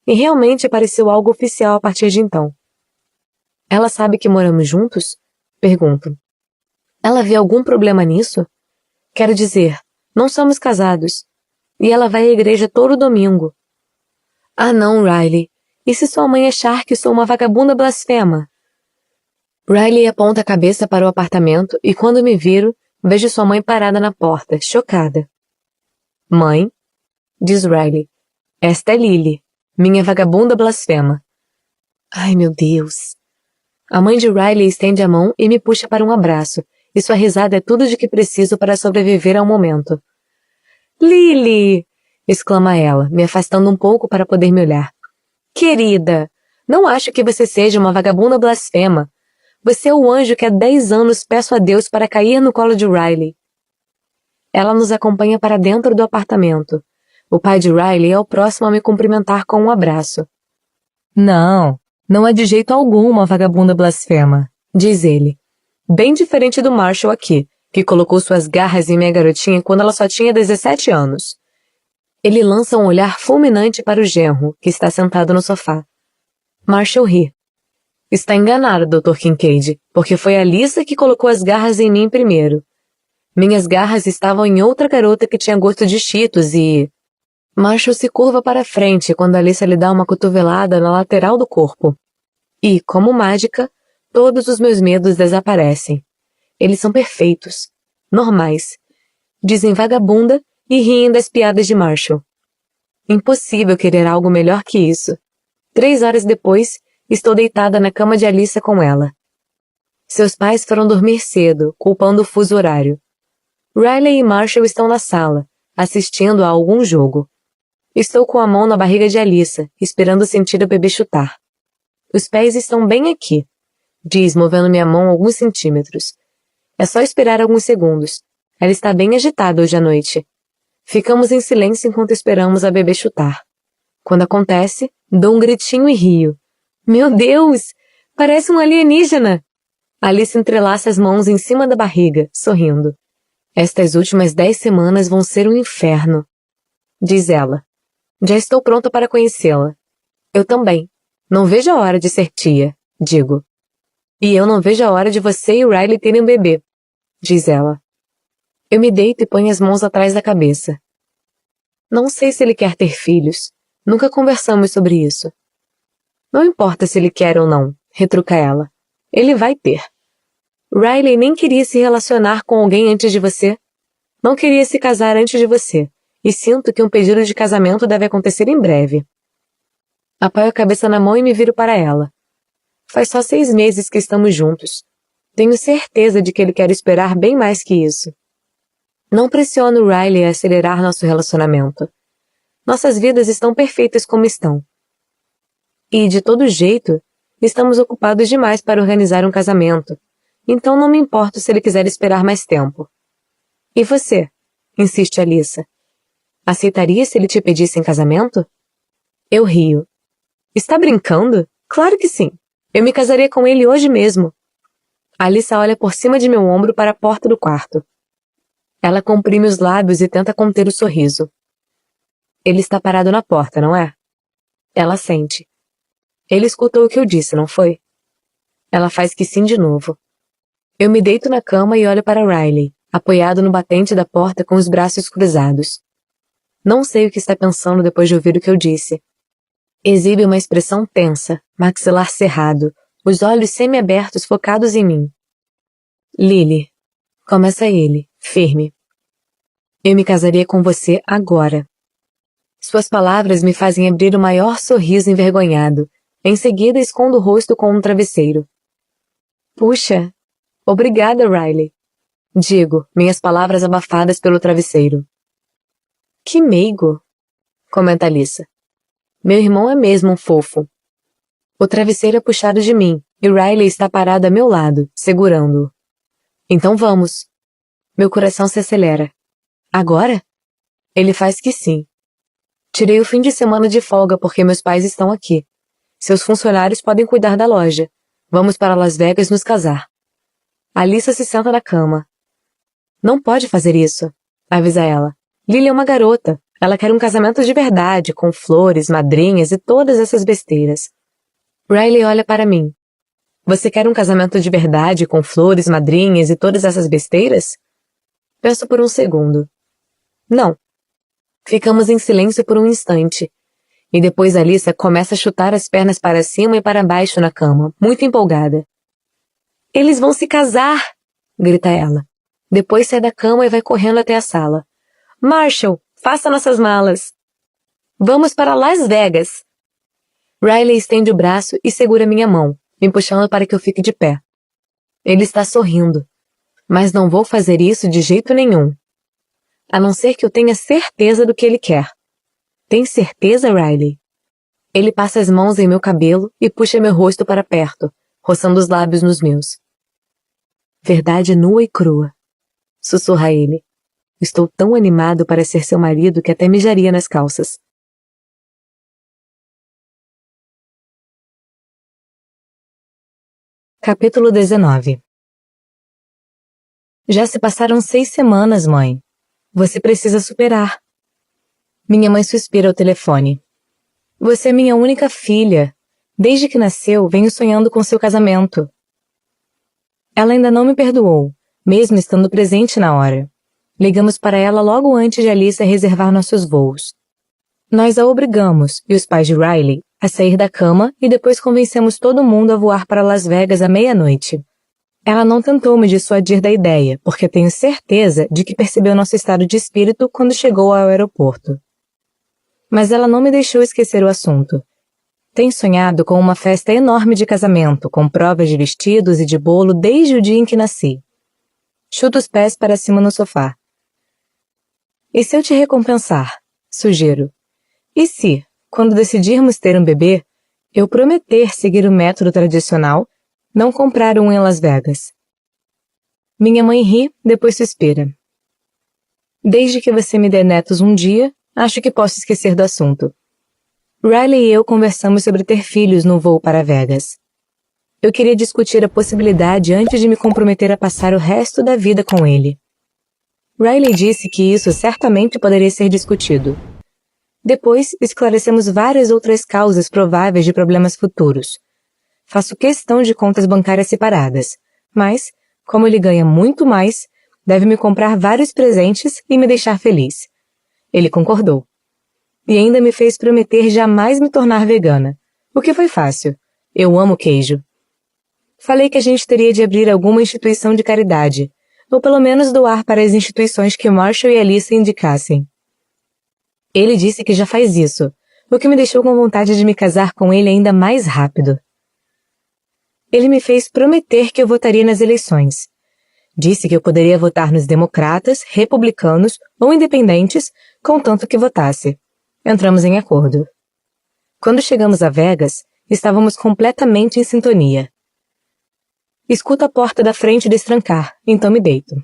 Speaker 3: e realmente pareceu algo oficial a partir de então. Ela sabe que moramos juntos? Pergunto. Ela vê algum problema nisso? Quero dizer, não somos casados. E ela vai à igreja todo domingo. Ah não, Riley. E se sua mãe achar que sou uma vagabunda blasfema? Riley aponta a cabeça para o apartamento e quando me viro, vejo sua mãe parada na porta, chocada. Mãe, diz Riley, esta é Lily, minha vagabunda blasfema. Ai, meu Deus. A mãe de Riley estende a mão e me puxa para um abraço, e sua risada é tudo de que preciso para sobreviver ao momento. Lily! Exclama ela, me afastando um pouco para poder me olhar. Querida, não acho que você seja uma vagabunda blasfema. Você é o anjo que há 10 anos peço a Deus para cair no colo de Riley. Ela nos acompanha para dentro do apartamento. O pai de Riley é o próximo a me cumprimentar com um abraço. Não é de jeito algum uma vagabunda blasfema, diz ele. Bem diferente do Marshall aqui, que colocou suas garras em minha garotinha quando ela só tinha 17 anos. Ele lança um olhar fulminante para o genro, que está sentado no sofá. Marshall ri. Está enganado, Dr. Kincaid, porque foi a Alyssa que colocou as garras em mim primeiro. Minhas garras estavam em outra garota que tinha gosto de Cheetos e... Marshall se curva para frente quando Alyssa lhe dá uma cotovelada na lateral do corpo. E, como mágica, todos os meus medos desaparecem. Eles são perfeitos, normais. Dizem vagabunda e riem das piadas de Marshall. Impossível querer algo melhor que isso. 3 horas depois, estou deitada na cama de Alyssa com ela. Seus pais foram dormir cedo, culpando o fuso horário. Riley e Marshall estão na sala, assistindo a algum jogo. Estou com a mão na barriga de Alyssa, esperando sentir o bebê chutar. Os pés estão bem aqui, diz, movendo minha mão alguns centímetros. É só esperar alguns segundos. Ela está bem agitada hoje à noite. Ficamos em silêncio enquanto esperamos a bebê chutar. Quando acontece, dou um gritinho e rio. Meu Deus! Parece um alienígena! Alice entrelaça as mãos em cima da barriga, sorrindo. Estas últimas 10 semanas vão ser um inferno, diz ela. Já estou pronta para conhecê-la. Eu também. Não vejo a hora de ser tia, digo. E eu não vejo a hora de você e o Riley terem um bebê, diz ela. Eu me deito e ponho as mãos atrás da cabeça. Não sei se ele quer ter filhos. Nunca conversamos sobre isso. Não importa se ele quer ou não, retruca ela. Ele vai ter. Riley nem queria se relacionar com alguém antes de você. Não queria se casar antes de você. E sinto que um pedido de casamento deve acontecer em breve. Apoio a cabeça na mão e me viro para ela. Faz só 6 meses que estamos juntos. Tenho certeza de que ele quer esperar bem mais que isso. Não pressiono Riley a acelerar nosso relacionamento. Nossas vidas estão perfeitas como estão. E, de todo jeito, estamos ocupados demais para organizar um casamento. Então não me importo se ele quiser esperar mais tempo. E você? Insiste Alyssa. Aceitaria se ele te pedisse em casamento? Eu rio. Está brincando? Claro que sim. Eu me casaria com ele hoje mesmo. Alyssa olha por cima de meu ombro para a porta do quarto. Ela comprime os lábios e tenta conter o sorriso. Ele está parado na porta, não é? Ela sente. Ele escutou o que eu disse, não foi? Ela faz que sim de novo. Eu me deito na cama e olho para Riley, apoiado no batente da porta com os braços cruzados. Não sei o que está pensando depois de ouvir o que eu disse. Exibe uma expressão tensa, maxilar cerrado, os olhos semi-abertos focados em mim. Lily, começa ele, firme. Eu me casaria com você agora. Suas palavras me fazem abrir o maior sorriso envergonhado. Em seguida, escondo o rosto com um travesseiro. Puxa, obrigada, Riley. Digo, minhas palavras abafadas pelo travesseiro. Que meigo, comenta Alyssa. Meu irmão é mesmo um fofo. O travesseiro é puxado de mim, e Riley está parado a meu lado, segurando-o. Então vamos. Meu coração se acelera. Agora? Ele faz que sim. Tirei o fim de semana de folga porque meus pais estão aqui. Seus funcionários podem cuidar da loja. Vamos para Las Vegas nos casar. Alyssa se senta na cama. Não pode fazer isso, avisa ela. Lily é uma garota. Ela quer um casamento de verdade, com flores, madrinhas e todas essas besteiras. Riley olha para mim. Você quer um casamento de verdade, com flores, madrinhas e todas essas besteiras? Penso por um segundo. Não. Ficamos em silêncio por um instante. E depois Alyssa começa a chutar as pernas para cima e para baixo na cama, muito empolgada. Eles vão se casar! Grita ela. Depois sai da cama e vai correndo até a sala. Marshall, faça nossas malas. Vamos para Las Vegas. Riley estende o braço e segura minha mão, me puxando para que eu fique de pé. Ele está sorrindo. Mas não vou fazer isso de jeito nenhum. A não ser que eu tenha certeza do que ele quer. Tem certeza, Riley? Ele passa as mãos em meu cabelo e puxa meu rosto para perto, roçando os lábios nos meus. Verdade nua e crua. Sussurra ele. Estou tão animado para ser seu marido que até mijaria nas calças. Capítulo 19. Já se passaram 6 semanas, mãe. Você precisa superar. Minha mãe suspira ao telefone. Você é minha única filha. Desde que nasceu, venho sonhando com seu casamento. Ela ainda não me perdoou, mesmo estando presente na hora. Ligamos para ela logo antes de Alyssa reservar nossos voos. Nós a obrigamos, e os pais de Riley, a sair da cama e depois convencemos todo mundo a voar para Las Vegas à meia-noite. Ela não tentou me dissuadir da ideia, porque tenho certeza de que percebeu nosso estado de espírito quando chegou ao aeroporto. Mas ela não me deixou esquecer o assunto. Tenho sonhado com uma festa enorme de casamento, com provas de vestidos e de bolo desde o dia em que nasci. Chuto os pés para cima no sofá. E se eu te recompensar? Sugiro. E se, quando decidirmos ter um bebê, eu prometer seguir o método tradicional, não comprar um em Las Vegas? Minha mãe ri, depois suspira. Desde que você me dê netos um dia, acho que posso esquecer do assunto. Riley e eu conversamos sobre ter filhos no voo para Vegas. Eu queria discutir a possibilidade antes de me comprometer a passar o resto da vida com ele. Riley disse que isso certamente poderia ser discutido. Depois, esclarecemos várias outras causas prováveis de problemas futuros. Faço questão de contas bancárias separadas, mas, como ele ganha muito mais, deve me comprar vários presentes e me deixar feliz. Ele concordou. E ainda me fez prometer jamais me tornar vegana, o que foi fácil. Eu amo queijo. Falei que a gente teria de abrir alguma instituição de caridade, ou pelo menos doar para as instituições que Marshall e Alyssa indicassem. Ele disse que já faz isso, o que me deixou com vontade de me casar com ele ainda mais rápido. Ele me fez prometer que eu votaria nas eleições. Disse que eu poderia votar nos democratas, republicanos ou independentes, contanto que votasse. Entramos em acordo. Quando chegamos a Vegas, estávamos completamente em sintonia. Escuto a porta da frente destrancar, então me deito.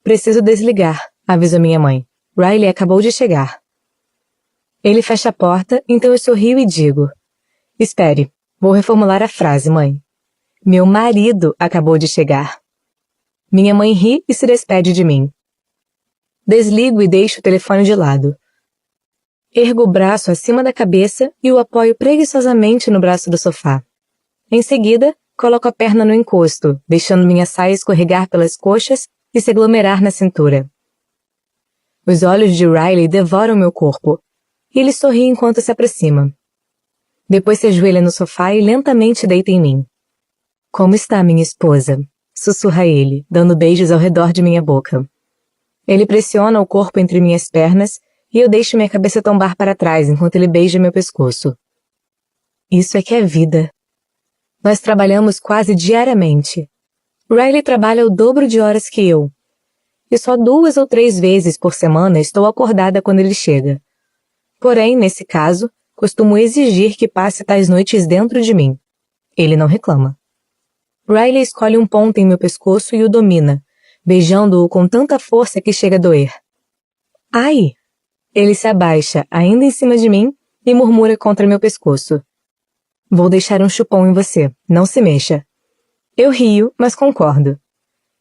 Speaker 3: Preciso desligar, avisou minha mãe. Riley acabou de chegar. Ele fecha a porta, então eu sorrio e digo: Espere, vou reformular a frase, mãe. Meu marido acabou de chegar. Minha mãe ri e se despede de mim. Desligo e deixo o telefone de lado. Ergo o braço acima da cabeça e o apoio preguiçosamente no braço do sofá. Em seguida, coloco a perna no encosto, deixando minha saia escorregar pelas coxas e se aglomerar na cintura. Os olhos de Riley devoram meu corpo, e ele sorri enquanto se aproxima. Depois se ajoelha no sofá e lentamente deita em mim. Como está minha esposa? Sussurra ele, dando beijos ao redor de minha boca. Ele pressiona o corpo entre minhas pernas e eu deixo minha cabeça tombar para trás enquanto ele beija meu pescoço. Isso é que é vida. Nós trabalhamos quase diariamente. Riley trabalha o dobro de horas que eu. E só 2 ou 3 vezes por semana estou acordada quando ele chega. Porém, nesse caso, costumo exigir que passe tais noites dentro de mim. Ele não reclama. Riley escolhe um ponto em meu pescoço e o domina, beijando-o com tanta força que chega a doer. Ai! Ele se abaixa, ainda em cima de mim, e murmura contra meu pescoço. Vou deixar um chupão em você, não se mexa. Eu rio, mas concordo.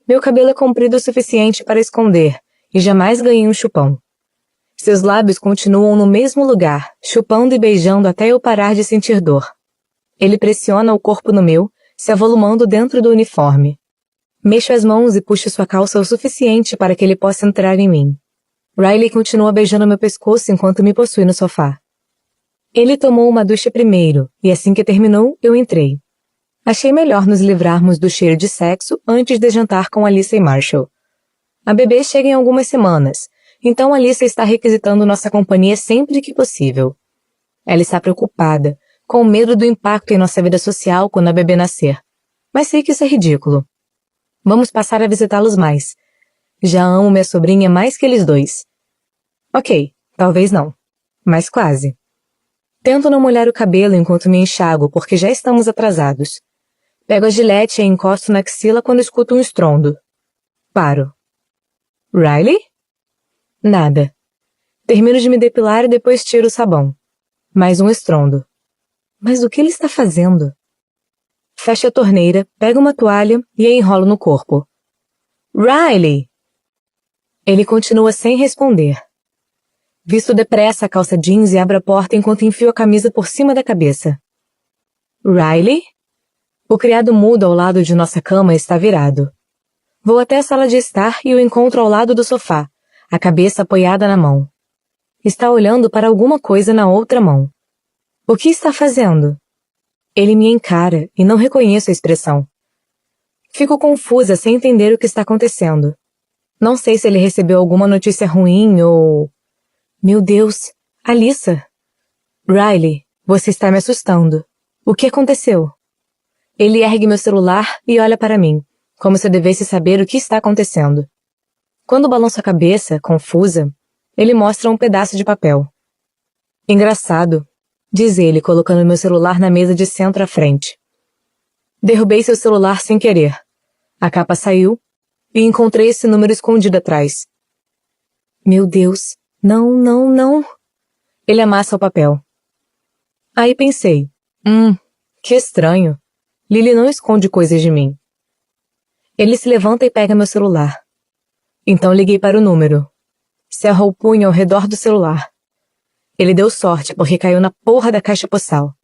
Speaker 3: Meu cabelo é comprido o suficiente para esconder, e jamais ganhei um chupão. Seus lábios continuam no mesmo lugar, chupando e beijando até eu parar de sentir dor. Ele pressiona o corpo no meu, se avolumando dentro do uniforme. Mexo as mãos e puxo sua calça o suficiente para que ele possa entrar em mim. Riley continua beijando meu pescoço enquanto me possui no sofá. Ele tomou uma ducha primeiro, e assim que terminou, eu entrei. Achei melhor nos livrarmos do cheiro de sexo antes de jantar com Alyssa e Marshall. A bebê chega em algumas semanas, então Alyssa está requisitando nossa companhia sempre que possível. Ela está preocupada, com medo do impacto em nossa vida social quando a bebê nascer. Mas sei que isso é ridículo. Vamos passar a visitá-los mais. Já amo minha sobrinha mais que eles dois. Ok, talvez não, mas quase. Tento não molhar o cabelo enquanto me enxago, porque já estamos atrasados. Pego a gilete e encosto na axila quando escuto um estrondo. Paro. Riley? Nada. Termino de me depilar e depois tiro o sabão. Mais um estrondo. Mas o que ele está fazendo? Fecho a torneira, pego uma toalha e a enrolo no corpo. Riley! Ele continua sem responder. Visto depressa a calça jeans e abro a porta enquanto enfio a camisa por cima da cabeça. Riley? O criado mudo ao lado de nossa cama está virado. Vou até a sala de estar e o encontro ao lado do sofá, a cabeça apoiada na mão. Está olhando para alguma coisa na outra mão. O que está fazendo? Ele me encara e não reconheço a expressão. Fico confusa sem entender o que está acontecendo. Não sei se ele recebeu alguma notícia ruim ou... Meu Deus, Alyssa! Riley, você está me assustando. O que aconteceu? Ele ergue meu celular e olha para mim, como se eu devesse saber o que está acontecendo. Quando balanço a cabeça, confusa, ele mostra um pedaço de papel. Engraçado, diz ele, colocando meu celular na mesa de centro à frente. Derrubei seu celular sem querer. A capa saiu e encontrei esse número escondido atrás. Meu Deus, não, não, não. Ele amassa o papel. Aí pensei, que estranho. Lily não esconde coisas de mim. Ele se levanta e pega meu celular. Então liguei para o número. Cerrou o punho ao redor do celular. Ele deu sorte porque caiu na porra da caixa postal.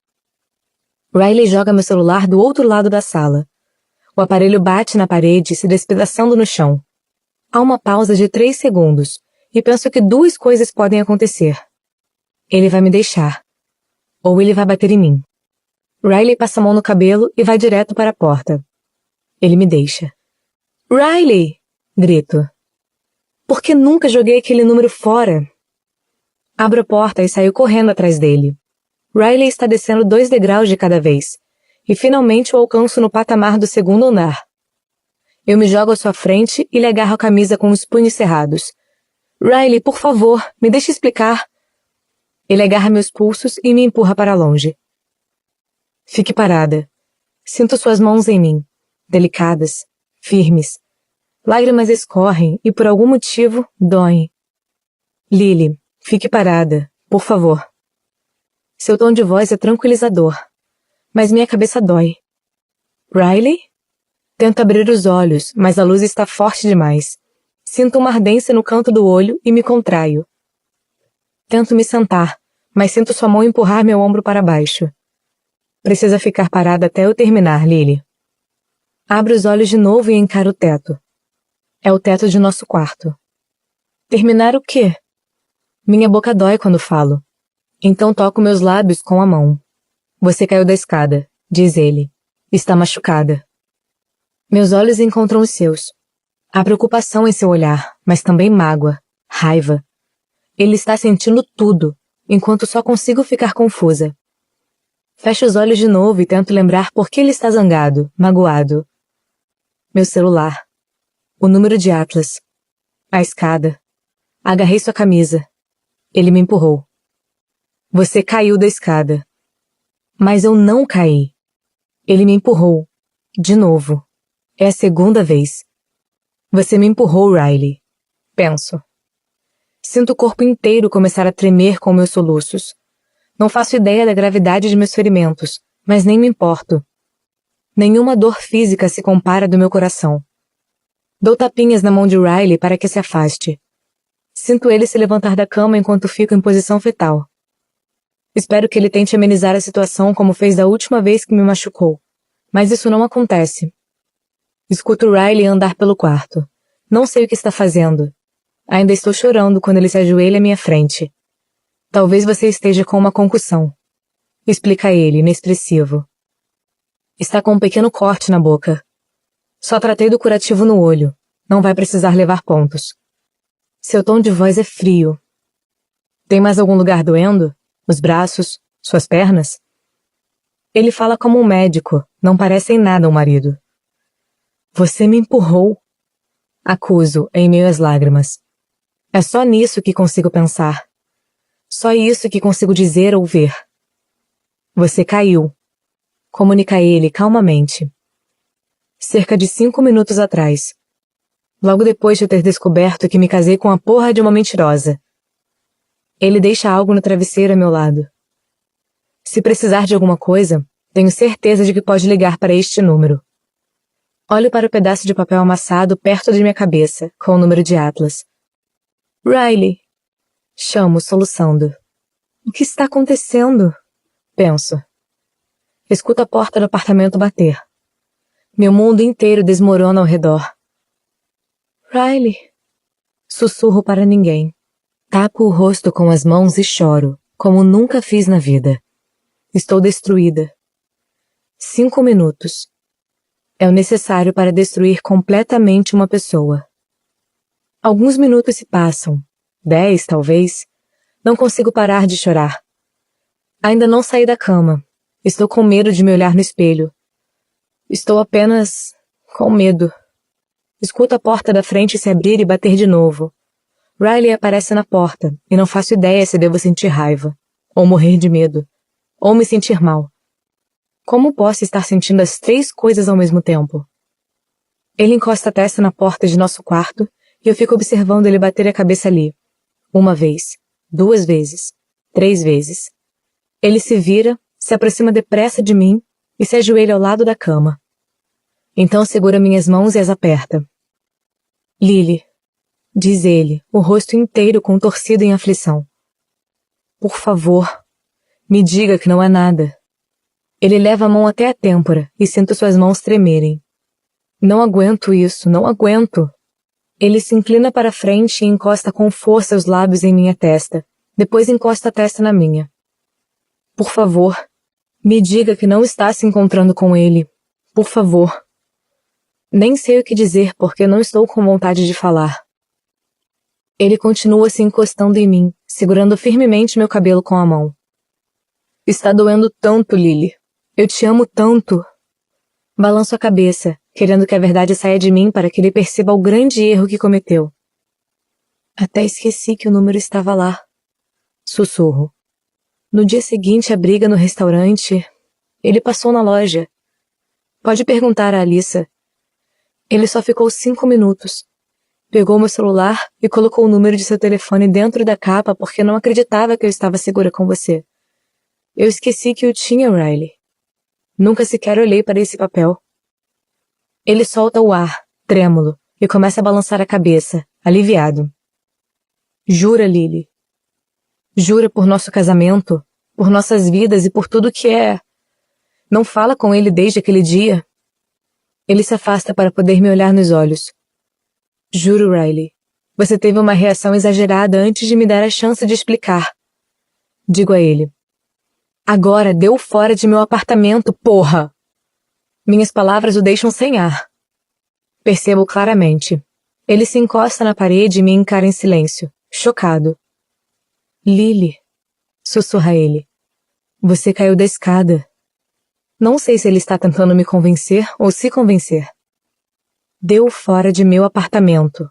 Speaker 3: Riley joga meu celular do outro lado da sala. O aparelho bate na parede, se despedaçando no chão. Há uma pausa de 3 segundos e penso que 2 coisas podem acontecer. Ele vai me deixar. Ou ele vai bater em mim. Riley passa a mão no cabelo e vai direto para a porta. Ele me deixa. Riley! Grito. Por que nunca joguei aquele número fora? Abro a porta e saio correndo atrás dele. Riley está descendo 2 degraus de cada vez. E finalmente o alcanço no patamar do 2º andar. Eu me jogo à sua frente e lhe agarro a camisa com os punhos cerrados. Riley, por favor, me deixe explicar. Ele agarra meus pulsos e me empurra para longe. Fique parada. Sinto suas mãos em mim, delicadas, firmes. Lágrimas escorrem e por algum motivo doem. Lily, fique parada, por favor. Seu tom de voz é tranquilizador, mas minha cabeça dói. Riley? Tento abrir os olhos, mas a luz está forte demais. Sinto uma ardência no canto do olho e me contraio. Tento me sentar, mas sinto sua mão empurrar meu ombro para baixo. Precisa ficar parada até eu terminar, Lily. Abro os olhos de novo e encaro o teto. É o teto de nosso quarto. Terminar o quê? Minha boca dói quando falo. Então toco meus lábios com a mão. Você caiu da escada, diz ele. Está machucada. Meus olhos encontram os seus. Há preocupação em seu olhar, mas também mágoa, raiva. Ele está sentindo tudo, enquanto só consigo ficar confusa. Fecho os olhos de novo e tento lembrar por que ele está zangado, magoado. Meu celular. O número de Atlas. A escada. Agarrei sua camisa. Ele me empurrou. Você caiu da escada. Mas eu não caí. Ele me empurrou. De novo. É a 2ª vez. Você me empurrou, Riley. Penso. Sinto o corpo inteiro começar a tremer com meus soluços. Não faço ideia da gravidade de meus ferimentos, mas nem me importo. Nenhuma dor física se compara do meu coração. Dou tapinhas na mão de Riley para que se afaste. Sinto ele se levantar da cama enquanto fico em posição fetal. Espero que ele tente amenizar a situação como fez da última vez que me machucou, mas isso não acontece. Escuto Riley andar pelo quarto. Não sei o que está fazendo. Ainda estou chorando quando ele se ajoelha à minha frente. Talvez você esteja com uma concussão. Explica ele, inexpressivo. Está com um pequeno corte na boca. Só tratei do curativo no olho. Não vai precisar levar pontos. Seu tom de voz é frio. Tem mais algum lugar doendo? Os braços? Suas pernas? Ele fala como um médico. Não parece em nada um marido. Você me empurrou. Acuso, em meio às lágrimas. É só nisso que consigo pensar. Só isso que consigo dizer ou ver. Você caiu. Comunica ele calmamente. Cerca de 5 minutos atrás. Logo depois de eu ter descoberto que me casei com a porra de uma mentirosa. Ele deixa algo no travesseiro a meu lado. Se precisar de alguma coisa, tenho certeza de que pode ligar para este número. Olho para o pedaço de papel amassado perto de minha cabeça, com o número de Atlas. Riley. Chamo, soluçando. O que está acontecendo? Penso. Escuto a porta do apartamento bater. Meu mundo inteiro desmorona ao redor. Riley. Sussurro para ninguém. Tapo o rosto com as mãos e choro, como nunca fiz na vida. Estou destruída. 5 minutos. É o necessário para destruir completamente uma pessoa. Alguns minutos se passam. 10, talvez. Não consigo parar de chorar. Ainda não saí da cama. Estou com medo de me olhar no espelho. Estou apenas com medo. Escuto a porta da frente se abrir e bater de novo. Riley aparece na porta, e não faço ideia se devo sentir raiva, ou morrer de medo, ou me sentir mal. Como posso estar sentindo as 3 coisas ao mesmo tempo? Ele encosta a testa na porta de nosso quarto, e eu fico observando ele bater a cabeça ali. 1 vez, 2 vezes, 3 vezes. Ele se vira, se aproxima depressa de mim e se ajoelha ao lado da cama. Então segura minhas mãos e as aperta. Lily, diz ele, o rosto inteiro contorcido em aflição. Por favor, me diga que não é nada. Ele leva a mão até a têmpora e sinto suas mãos tremerem. Não aguento isso, não aguento. Ele se inclina para frente e encosta com força os lábios em minha testa. Depois encosta a testa na minha. Por favor, me diga que não está se encontrando com ele. Por favor. Nem sei o que dizer porque não estou com vontade de falar. Ele continua se encostando em mim, segurando firmemente meu cabelo com a mão. Está doendo tanto, Lily. Eu te amo tanto. Balanço a cabeça, querendo que a verdade saia de mim para que ele perceba o grande erro que cometeu. Até esqueci que o número estava lá. Sussurro. No dia seguinte à briga no restaurante, ele passou na loja. Pode perguntar a Alyssa. Ele só ficou 5 minutos. Pegou meu celular e colocou o número de seu telefone dentro da capa porque não acreditava que eu estava segura com você. Eu esqueci que o tinha, Riley. Nunca sequer olhei para esse papel. Ele solta o ar, trêmulo, e começa a balançar a cabeça, aliviado. Jura, Lily? Jura por nosso casamento, por nossas vidas e por tudo que é. Não fala com ele desde aquele dia? Ele se afasta para poder me olhar nos olhos. Juro, Riley. Você teve uma reação exagerada antes de me dar a chance de explicar. Digo a ele. Agora deu fora de meu apartamento, porra! Minhas palavras o deixam sem ar. Percebo claramente. Ele se encosta na parede e me encara em silêncio, chocado. Lily, sussurra ele. Você caiu da escada. Não sei se ele está tentando me convencer ou se convencer. Deu fora de meu apartamento.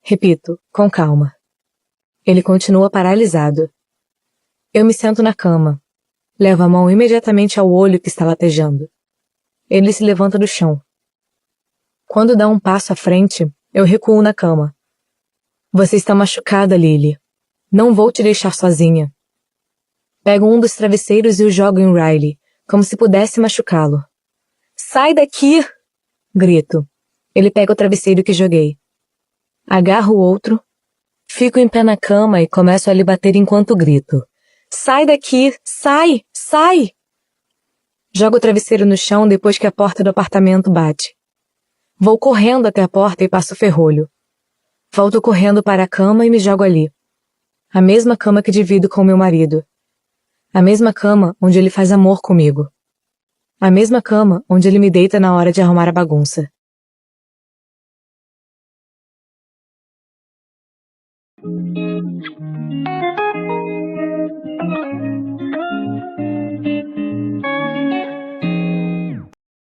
Speaker 3: Repito, com calma. Ele continua paralisado. Eu me sento na cama. Levo a mão imediatamente ao olho que está latejando. Ele se levanta do chão. Quando dá um passo à frente, eu recuo na cama. Você está machucada, Lily. Não vou te deixar sozinha. Pego um dos travesseiros e o jogo em Riley, como se pudesse machucá-lo. Sai daqui! Grito. Ele pega o travesseiro que joguei. Agarro o outro, fico em pé na cama e começo a lhe bater enquanto grito. Sai daqui! Sai! Sai! Jogo o travesseiro no chão depois que a porta do apartamento bate. Vou correndo até a porta e passo o ferrolho. Volto correndo para a cama e me jogo ali. A mesma cama que divido com meu marido. A mesma cama onde ele faz amor comigo. A mesma cama onde ele me deita na hora de arrumar a bagunça.